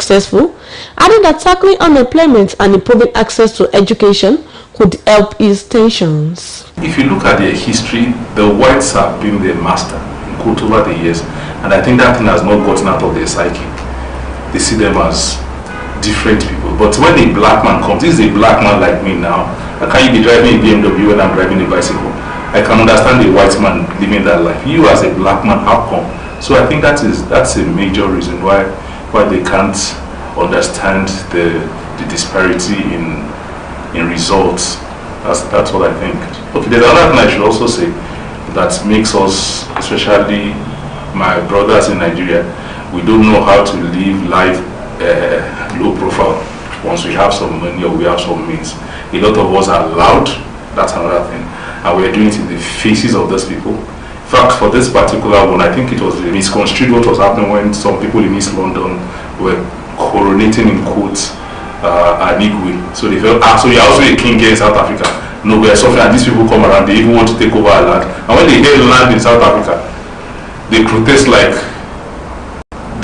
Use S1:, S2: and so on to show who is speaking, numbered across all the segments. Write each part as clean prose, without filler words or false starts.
S1: successful, adding that tackling unemployment and improving access to education could help ease tensions.
S2: If you look at their history, the whites have been their master over the years, and I think that thing has not gotten out of their psyche. They see them as different people. But when a black man comes, this is a black man like me now. How can you be driving a BMW when I'm driving a bicycle? I can understand a white man living that life. You as a black man, how come? So I think that's a major reason why they can't understand the disparity in results. That's what I think. Okay, there's another thing I should also say that makes us, especially my brothers in Nigeria, we don't know how to live life low profile once we have some money or we have some means. A lot of us are loud, that's another thing, and we're doing it in the faces of those people. In fact, for this particular one, I think it was misconstrued what was happening when some people in East London were coronating in quotes an Igwe. So they felt, so you're also a king here in South Africa. No, we're suffering, and these people come around, they even want to take over our land. And when they hear land in South Africa, they protest like,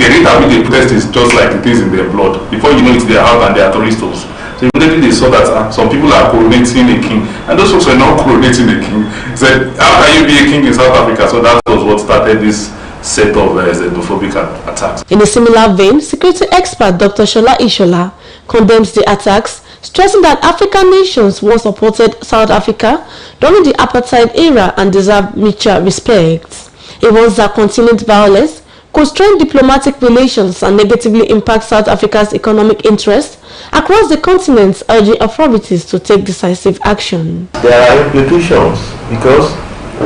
S2: the rate at which they protest is just like it is in their blood. Before you know it's their house and they are tourists. So immediately they saw that some people are coronating a king, and those folks are not coronating a king. They said, how can you be a king in South Africa? So that was what started this set of xenophobic attacks.
S1: In a similar vein, security expert Dr. Shola Ishola condemns the attacks, stressing that African nations once supported South Africa during the apartheid era and deserve mutual respect. He warns that continued violence could strain diplomatic relations and negatively impact South Africa's economic interests across the continent, urging authorities to take decisive action.
S3: There are implications because,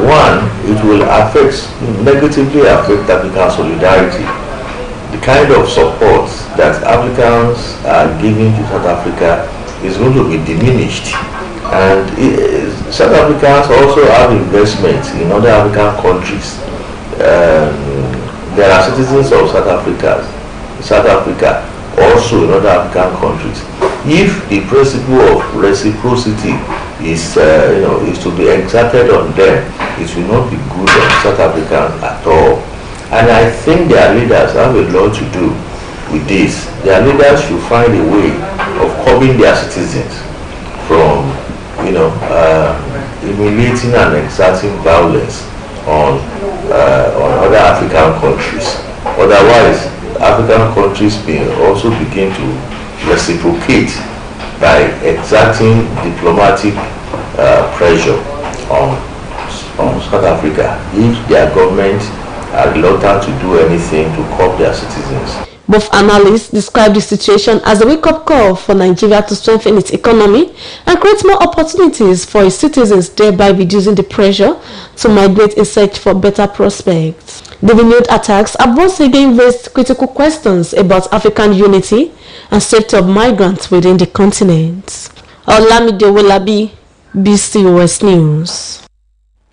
S3: one, it will negatively affect African solidarity. The kind of support that Africans are giving to South Africa is going to be diminished. And South Africans also have investments in other African countries. There are citizens of South Africa also in other African countries. If the principle of reciprocity is to be exerted on them, it will not be good on South Africans at all. And I think their leaders have a lot to do with this. Their leaders should find a way of curbing their citizens from humiliating and exerting violence on other African countries. Otherwise, African countries may also begin to reciprocate by exerting diplomatic pressure on South Africa if their governments are reluctant to do anything to curb their citizens.
S1: Both analysts describe the situation as a wake-up call for Nigeria to strengthen its economy and create more opportunities for its citizens, thereby reducing the pressure to migrate in search for better prospects. The renewed attacks have once again raised critical questions about African unity and safety of migrants within the continent. Oluyole, BCOS News.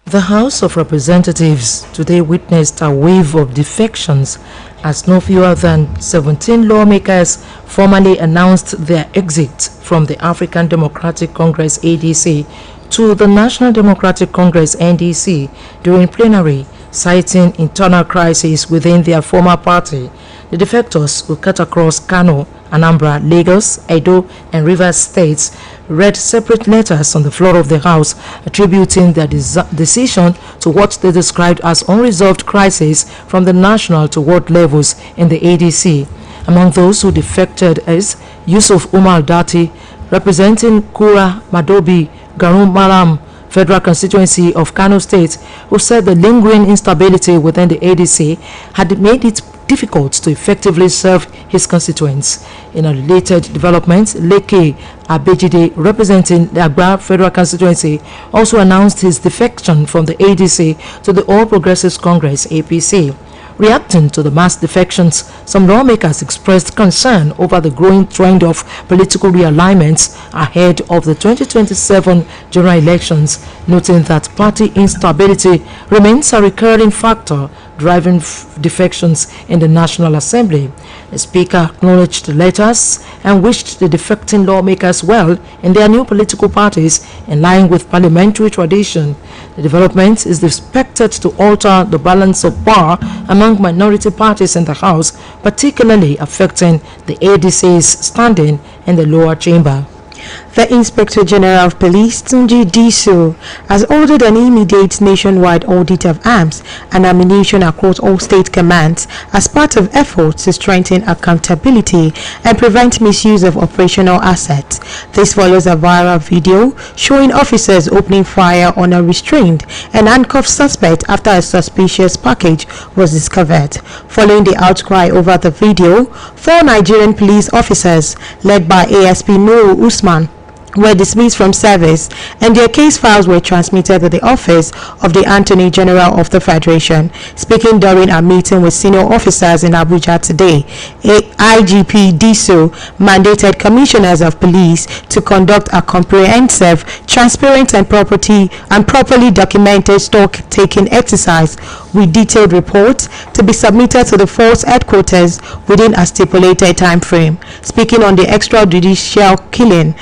S4: The House of Representatives today witnessed a wave of defections as no fewer than 17 lawmakers formally announced their exit from the African Democratic Congress ADC to the National Democratic Congress NDC during plenary, citing internal crises within their former party. The defectors, who cut across Kano, Anambra, Lagos, Edo, and Rivers states, read separate letters on the floor of the House attributing their decision to what they described as unresolved crisis from the national to world levels in the ADC. Among those who defected is Yusuf Umar Dati, representing Kura Madobi Garum Malam Federal Constituency of Kano State, who said the lingering instability within the ADC had made it difficult to effectively serve his constituents. In a related development, Leke Abejide, representing the Agba Federal Constituency, also announced his defection from the ADC to the All Progressives Congress APC. Reacting to the mass defections, some lawmakers expressed concern over the growing trend of political realignments ahead of the 2027 general elections. noting that party instability remains a recurring factor driving defections in the National Assembly. The Speaker acknowledged the letters and wished the defecting lawmakers well in their new political parties in line with parliamentary tradition. The development is expected to alter the balance of power among minority parties in the House, particularly affecting the ADC's standing in the lower chamber.
S5: The Inspector General of Police, Tunji Disu, has ordered an immediate nationwide audit of arms and ammunition across all state commands as part of efforts to strengthen accountability and prevent misuse of operational assets. This follows a viral video showing officers opening fire on a restrained and handcuffed suspect after a suspicious package was discovered. Following the outcry over the video, 4 Nigerian police officers, led by ASP Nuru Usman, were dismissed from service and their case files were transmitted to the office of the Attorney General of the Federation. Speaking during a meeting with senior officers in Abuja today, IGP Diso mandated commissioners of police to conduct a comprehensive, transparent and properly documented stock-taking exercise with detailed reports to be submitted to the force headquarters within a stipulated time frame. Speaking on the extrajudicial killing,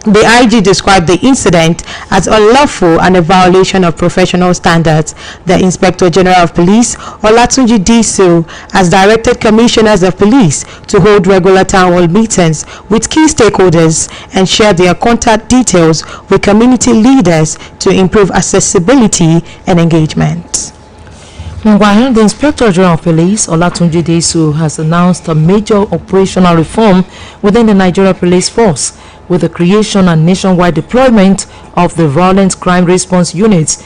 S5: the IG described the incident as unlawful and a violation of professional standards. The Inspector General of Police, Olatunji Disu, has directed commissioners of police to hold regular town hall meetings with key stakeholders and share their contact details with community leaders to improve accessibility and engagement.
S4: Meanwhile, the Inspector General of Police, Olatunji Disu, has announced a major operational reform within the Nigeria Police Force, with the creation and nationwide deployment of the Violent Crime Response Units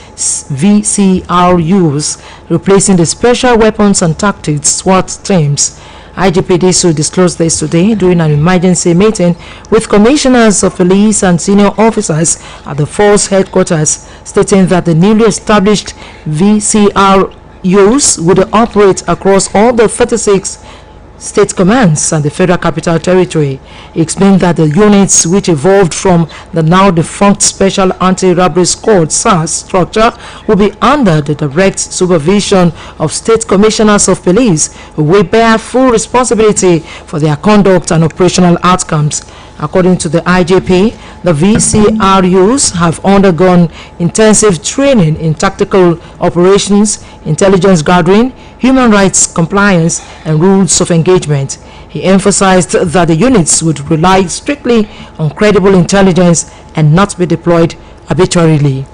S4: (VCRUs), replacing the Special Weapons and Tactics SWAT teams. IGP Disu disclosed this today during an emergency meeting with commissioners of police and senior officers at the force headquarters, stating that the newly established VCRUs would operate across all the 36 state commands and the Federal Capital Territory. He explained that the units, which evolved from the now defunct Special Anti-Robbery Squad (SARS) structure, will be under the direct supervision of state commissioners of police, who will bear full responsibility for their conduct and operational outcomes. According to the IGP, the VCRUs have undergone intensive training in tactical operations, intelligence gathering, human rights compliance, and rules of engagement. He emphasized that the units would rely strictly on credible intelligence and not be deployed arbitrarily.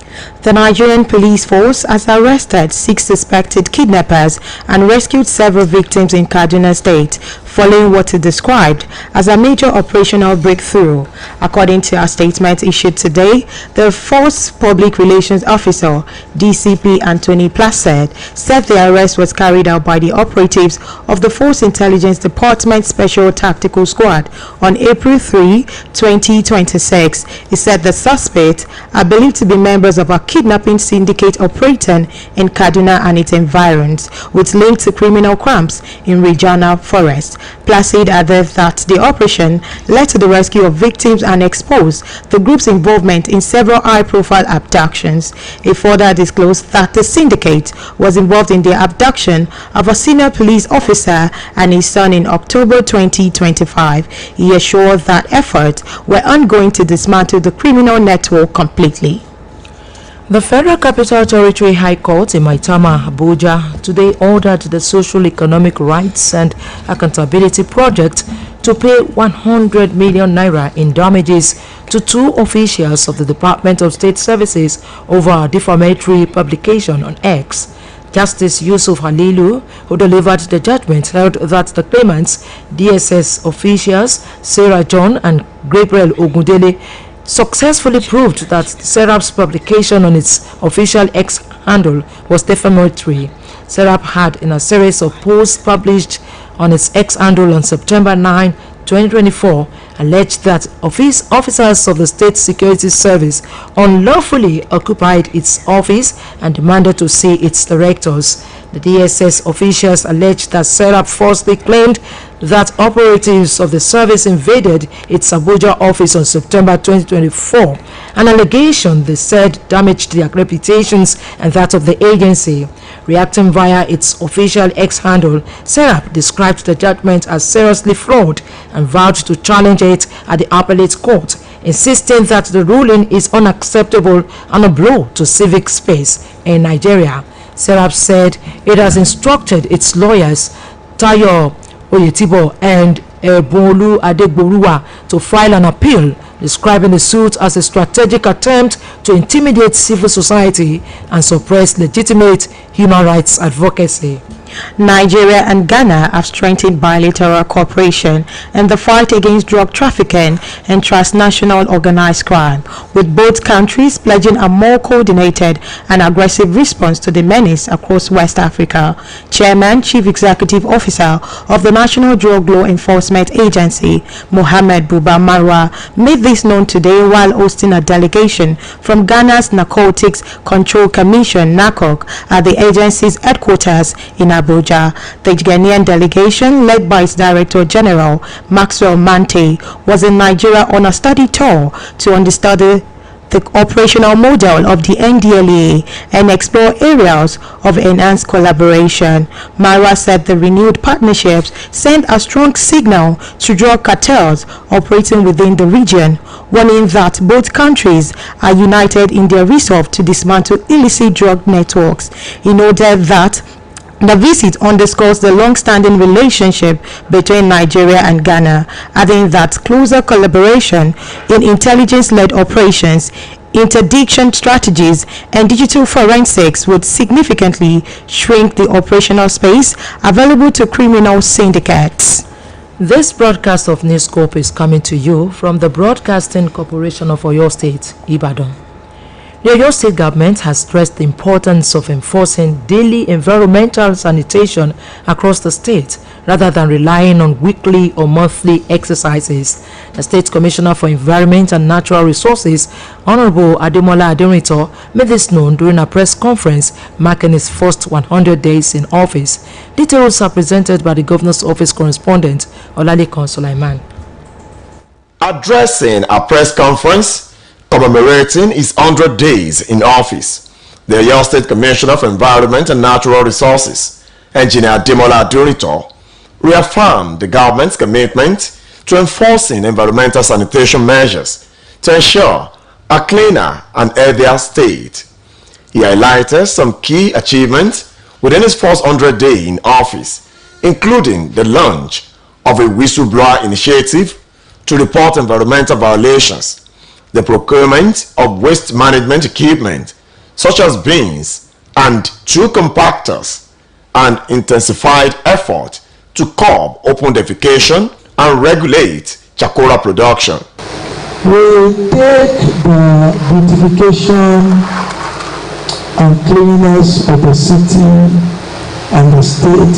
S5: The Nigerian police force has arrested 6 suspected kidnappers and rescued several victims in Kaduna State, following what it described as a major operational breakthrough. According to a statement issued today, the force public relations officer, DCP Anthony Placid, said the arrest was carried out by the operatives of the Force Intelligence Department Special Tactical Squad on April 3, 2026. He said the suspects are believed to be members of a kidnapping syndicate operating in Kaduna and its environs, with link to criminal crimes in regional forests. Placid added that the operation led to the rescue of victims and exposed the group's involvement in several high-profile abductions. He further disclosed that the syndicate was involved in the abduction of a senior police officer and his son in October 2025. He assured that efforts were ongoing to dismantle the criminal network completely.
S4: The Federal Capital Territory High Court in Maitama, Abuja, today ordered the Social Economic Rights and Accountability Project to pay 100 million naira in damages to 2 officials of the Department of State Services over a defamatory publication on X. Justice Yusuf Halilu, who delivered the judgment, held that the claimants, DSS officials Sarah John and Gabriel Ogundele, successfully proved that Serap's publication on its official X handle was defamatory. Serap had, in a series of posts published on its X handle on September 9, 2024, alleged that officers of the State Security Service unlawfully occupied its office and demanded to see its directors. The DSS officials alleged that Serap falsely claimed that operatives of the service invaded its Abuja office on September 2024, an allegation they said damaged their reputations and that of the agency. Reacting via its official X handle, SERAP described the judgment as seriously flawed and vowed to challenge it at the appellate court, insisting that the ruling is unacceptable and a blow to civic space in Nigeria. SERAP said it has instructed its lawyers, Tayo Oyetibo and Ebolu Adegboruwa, to file an appeal describing the suit as a strategic attempt to intimidate civil society and suppress legitimate human rights advocacy.
S5: Nigeria and Ghana have strengthened bilateral cooperation in the fight against drug trafficking and transnational organized crime, with both countries pledging a more coordinated and aggressive response to the menace across West Africa. Chairman, Chief Executive Officer of the National Drug Law Enforcement Agency, Mohamed Buba Marwa, made this known today while hosting a delegation from Ghana's Narcotics Control Commission, NACOC, at the agency's headquarters in Abuja. The Ghanaian delegation, led by its Director General Maxwell Mante, was in Nigeria on a study tour to understand the operational model of the NDLEA and explore areas of enhanced collaboration. Mara said the renewed partnerships send a strong signal to drug cartels operating within the region, warning that both countries are united in their resolve to dismantle illicit drug networks. He noted that the visit underscores the long-standing relationship between Nigeria and Ghana, adding that closer collaboration in intelligence-led operations, interdiction strategies, and digital forensics would significantly shrink the operational space available to criminal syndicates.
S4: This broadcast of Newscope is coming to you from the Broadcasting Corporation of Oyo State, Ibadan. The Oyo State government has stressed the importance of enforcing daily environmental sanitation across the state rather than relying on weekly or monthly exercises. The State Commissioner for Environment and Natural Resources, Honorable Ademola Aderinto, made this known during a press conference marking his first 100 days in office. Details are presented by the Governor's Office correspondent, Olalekan Sulaiman.
S6: Addressing a press conference commemorating his 100 days in office, the Oyo State Commissioner for Environment and Natural Resources, Engineer Ademola Aderinto, reaffirmed the government's commitment to enforcing environmental sanitation measures to ensure a cleaner and healthier state. He highlighted some key achievements within his first 100 days in office, including the launch of a whistleblower initiative to report environmental violations, the procurement of waste management equipment such as bins and 2 compactors, and intensified effort to curb open defecation and regulate charcoal production.
S7: We take the beautification and cleanliness of the city and the state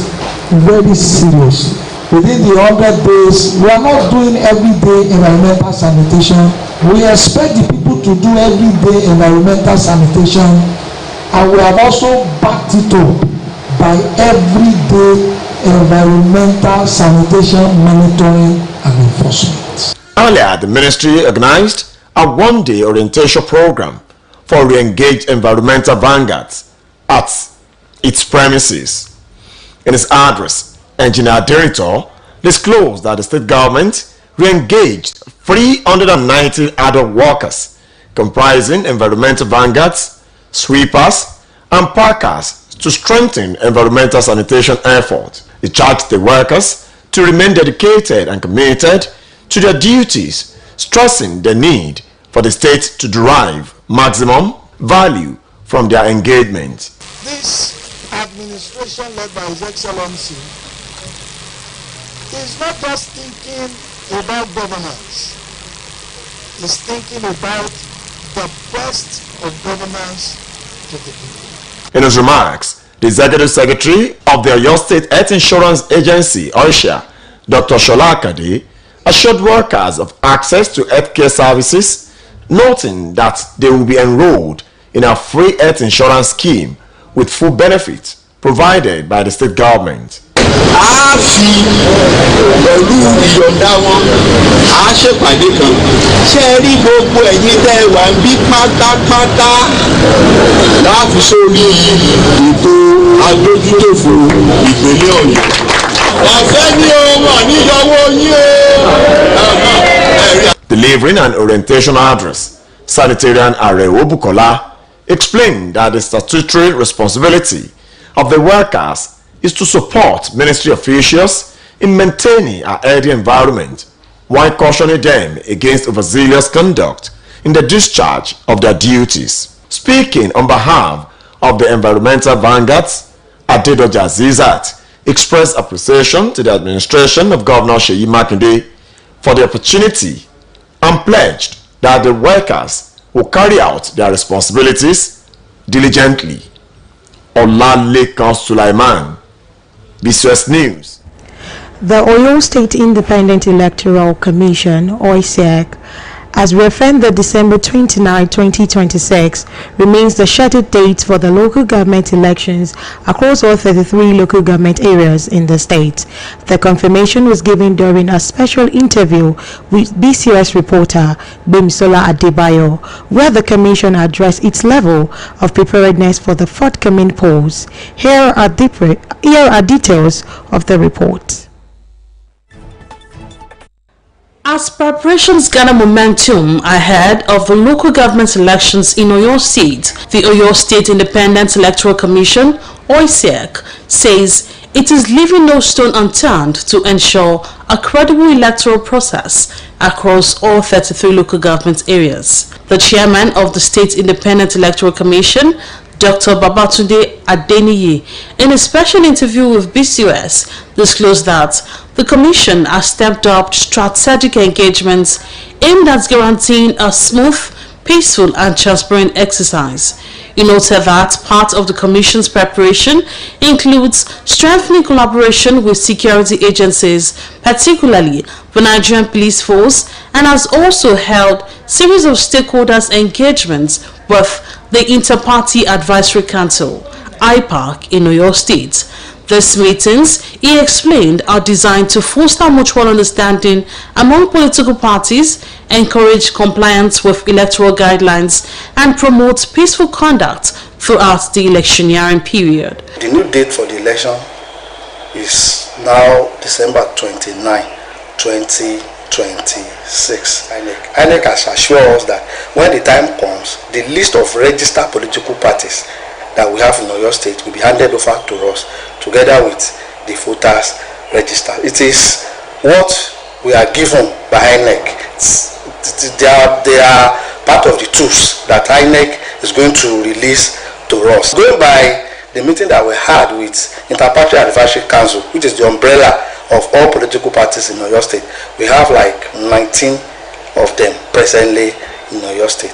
S7: very seriously. Within the 100 days, we are not doing everyday environmental sanitation. We expect the people to do everyday environmental sanitation, and we have also backed it up by everyday environmental sanitation monitoring and enforcement.
S6: Earlier, the ministry organized a one-day orientation program for re-engaged environmental vanguards at its premises. In his address, Engineer Aderinto disclosed that the state government re-engaged 390 adult workers comprising environmental vanguards, sweepers, and parkers to strengthen environmental sanitation efforts. He charged the workers to remain dedicated and committed to their duties, stressing the need for the state to derive maximum value from their engagement.
S7: This administration led by His Excellency is not just thinking about governance, it's thinking about the best of governance to the people.
S6: In his remarks, the Executive Secretary of the Oyo State Health Insurance Agency, OSHA, Dr. Shola Akade, assured workers of access to healthcare services, noting that they will be enrolled in a free health insurance scheme with full benefits provided by the state government.
S8: a fi pẹ̀lú ìyọ̀ǹda wọn a ṣèpàdé kan ṣe rí gbogbo ẹ̀yin tẹ́ wà ń bí pátápátá láàfin sórí ètò adójútòfò ìpínlẹ̀ Ọ̀yọ́. ọ̀fẹ́ ni ọmọ níyọwọ́ yín o.
S6: Delivering an orientation address, Sanitarian Arewo Bukola explained that the statutory responsibility of the workers is to support ministry officials in maintaining a healthy environment while cautioning them against overzealous conduct in the discharge of their duties. Speaking on behalf of the environmental vanguards, Adedoja Zizat expressed appreciation to the administration of Governor Seyi Makinde for the opportunity and pledged that the workers will carry out their responsibilities diligently. Olalekan Sulaiman, BCS News.
S5: The Oyo State Independent Electoral Commission, OISEC, has reaffirmed that December 29, 2026 remains the scheduled date for the local government elections across all 33 local government areas in the state. The confirmation was given during a special interview with BCS reporter Bimsola Adebayo, where the commission addressed its level of preparedness for the forthcoming polls. Here are details of the report.
S1: As preparations gather momentum ahead of the local government elections in Oyo State, the Oyo State Independent Electoral Commission, OISEC, says it is leaving no stone unturned to ensure a credible electoral process across all 33 local government areas. The chairman of the State Independent Electoral Commission, Dr. Babatunde Adeniyi, in a special interview with BCS, disclosed that the Commission has stepped up strategic engagements aimed at guaranteeing a smooth, peaceful and transparent exercise. He noted that part of the Commission's preparation includes strengthening collaboration with security agencies, particularly the Nigerian Police Force, and has also held series of stakeholders engagements with the Inter-Party Advisory Council, IPAC, in Oyo State. These meetings, he explained, are designed to foster mutual understanding among political parties, encourage compliance with electoral guidelines, and promote peaceful conduct throughout the electioneering period.
S9: The new date for the election is now December 29, 2026. INEC has assured us that when the time comes, the list of registered political parties that we have in Oyo State will be handed over to us together with the voters register. It is what we are given by INEC. They are part of the tools that INEC is going to release to us. Going by the meeting that we had with Inter-Party Advisory Council, which is the umbrella of all political parties in Oyo State, we have like 19 of them presently in Oyo State.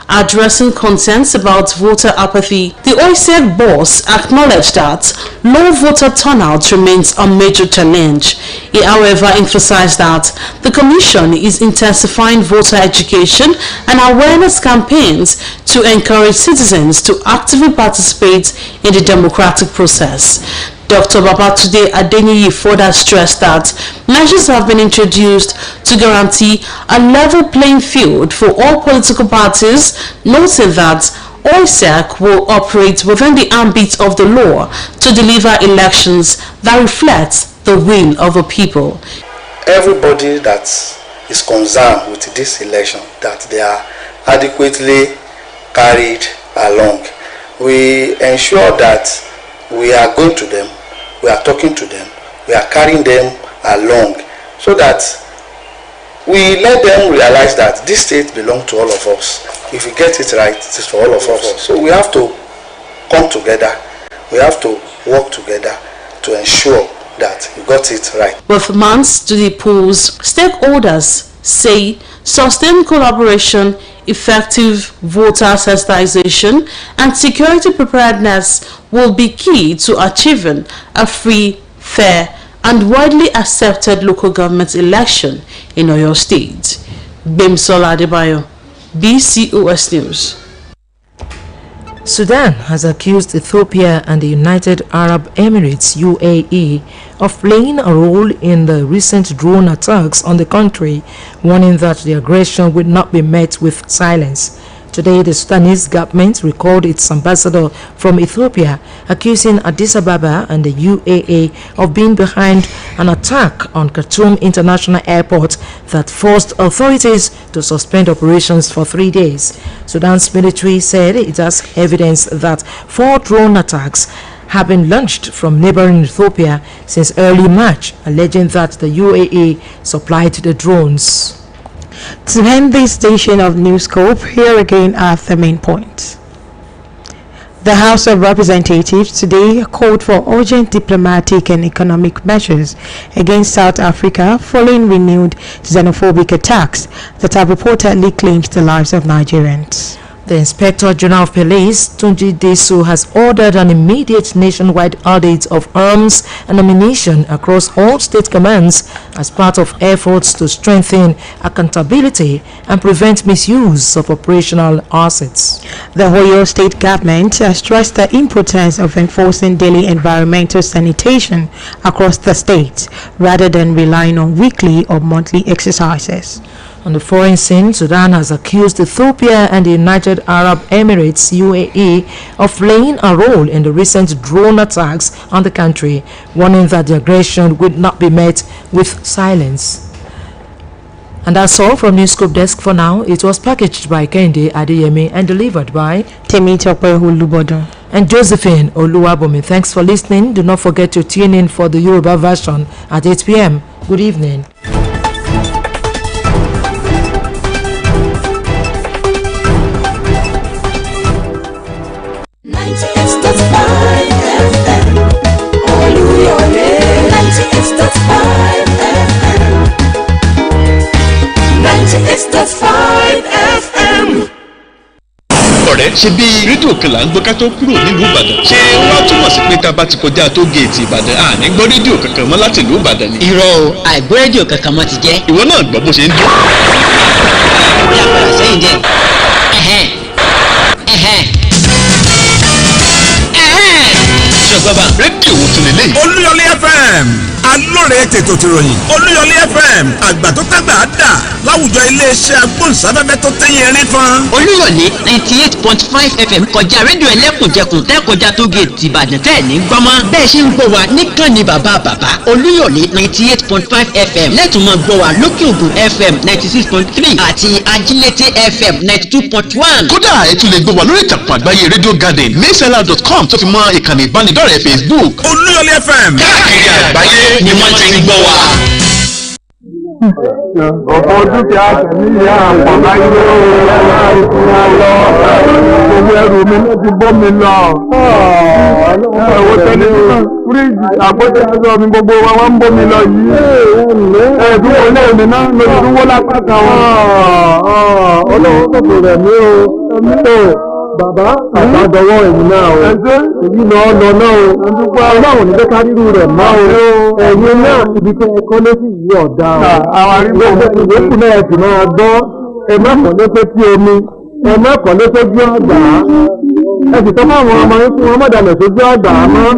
S1: Addressing concerns about voter apathy, the OISEC boss acknowledged that low voter turnout remains a major challenge. He, however, emphasized that the Commission is intensifying voter education and awareness campaigns to encourage citizens to actively participate in the democratic process. Dr. Babatunde Adeniyi further stressed that measures have been introduced to guarantee a level playing field for all political parties, noting that OISEC will operate within the ambit of the law to deliver elections that reflect the will of the people.
S9: Everybody that is concerned with this election, that they are adequately carried along. We ensure that we are going to them, we are talking to them, we are carrying them along so that we let them realize that this state belongs to all of us. If we get it right, it is for all of us. So we have to come together, we have to work together to ensure that we got it right.
S1: With months to the polls, stakeholders say sustained collaboration, effective voter sensitization, and security preparedness will be key to achieving a free, fair, and widely accepted local government election in Oyo State. Bimsola Adebayo, BCOS News.
S4: Sudan has accused Ethiopia and the United Arab Emirates (UAE) of playing a role in the recent drone attacks on the country, warning that the aggression will not be met with silence. Today, the Sudanese government recalled its ambassador from Ethiopia, accusing Addis Ababa and the UAE of being behind an attack on Khartoum International Airport that forced authorities to suspend operations for 3 days. Sudan's military said it has evidence that 4 drone attacks have been launched from neighboring Ethiopia since early March, alleging that the UAE supplied the drones.
S5: To end this station of Newscope, here again are the main points. The House of Representatives today called for urgent diplomatic and economic measures against South Africa following renewed xenophobic attacks that have reportedly claimed the lives of Nigerians.
S4: The Inspector General of Police, Tunji Desu, has ordered an immediate nationwide audit of arms and ammunition across all state commands as part of efforts to strengthen accountability and prevent misuse of operational assets.
S5: The Oyo State government has stressed the importance of enforcing daily environmental sanitation across the state rather than relying on weekly or monthly exercises.
S4: On the foreign scene, Sudan has accused Ethiopia and the United Arab Emirates (UAE) of playing a role in the recent drone attacks on the country, warning that the aggression would not be met with silence. And that's all from Newscope Desk for now. It was packaged by Kende Adeyemi and delivered by
S5: Temitope Olubodo
S4: and Josephine Oluwabomi. Thanks for listening. Do not forget to tune in for the Yoruba version at 8 p.m. Good evening.
S10: Oluyole 98.5 FM 98.5 FM.
S8: ọ̀rẹ́ ṣe bí rédíò kan là ń gbọ́ ká tó kúrò nílùú Ìbàdàn ṣé wọ́n túmọ̀ sí pé tá a bá ti kọjá tó géètì Ìbàdàn à ní gbọ́ rédíò kankan mọ́ láti ìlú Ìbàdàn ni.
S11: irọ́ o àìgbọ́ rédíò kankan mọ́ ti jẹ́.
S8: ìwọ náà gbọ́ bó ṣe ń dún.
S11: ìyá padà sẹ́yìn jẹ́
S8: ṣọgbọ́n rédíò wo tún lélẹ̀.
S12: Olúyọlé FM alóore tètò tìròyìn Olúyọlé FM àgbà tó tágbà á dà láwùjọ iléeṣẹ́ agbóhùnsáfẹ́fẹ́ tó tẹ́yìn erin fan.
S11: Olúyọlé 98.5 FM kọjá rédíò ẹlẹ́kùnjẹkùn tẹ́ kọjá tó géètì Ìbàdàn tẹ́ ní gbọ́mọ́ bẹ́ẹ̀ ṣe ń gbọ́ wa níkànnì bàbá Olúyọlé 98.5 FM lẹ́tùn máa gbọ́ wa lókè ògùn FM 96.3 àti ajílété FM 92.1.
S8: kódà ẹ tún lè gbọ́ wa lórí ìtàkùn àgbáyé Radio Garden mixlr.com tó fi mọ́ ìkànnì ìbánidọ́rẹ̀ẹ́ Facebook.
S12: Olúyọlé FM
S8: káàkiri àgbáyé ni wọ́n ti ń gbọ́ wa.
S13: ọ̀pọ̀ dúkìá tẹ̀mí ìyá àwọn láyé ìfúnra lọ gbogbo ẹrù mi ló ti bọ́ mi lọ. ẹ̀wọ̀ tẹlifíṣàn fíríjì àpótí aṣọ mi gbogbo wa wá ń bọ́ mi lọ yìí. ẹ̀ẹ́dúgbò náà mi náà lójú dúró lápá kan wọn. ọlọ́run kòtò rẹ̀ mí o. bàbá àtàdọ̀wọ́ ẹ̀yìn náà o èyí lọ lọ náà o ọlọ́run ní bẹ́ẹ̀ kárírù rẹ̀ mọ́ o ẹ̀yìn náà ibi tẹ́ ẹ kọ́ létí yìí ọ̀dà o ìwékù náà sì máa gbọ́ ẹ má kọ́ létí tí omi ẹ má kọ́ létí ojú àgbà ẹ sì tọ́ fún àwọn ọmọ yín kí wọ́n má dànù sójú àgbà mọ́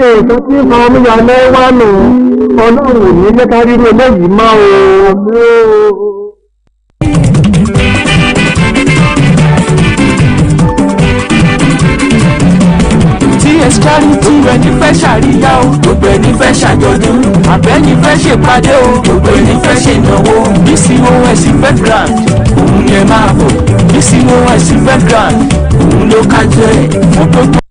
S13: èèkan tí ń fa omi ya lẹ́wà nù ọlọ́run ní bẹ́ẹ̀ kárírù eléyìí mọ́ o.
S14: charity ẹni fẹ́ ṣàríyá o gbogbo ẹni fẹ́ ṣàjọ̀dún àbẹ́ni fẹ́ ṣèpàdé o gbogbo ẹni fẹ́ ṣènáwó BCOS event grand òun ni ẹ máa bọ̀ BCOS event grand òun ló kájọ ẹ̀ fún gbogbo.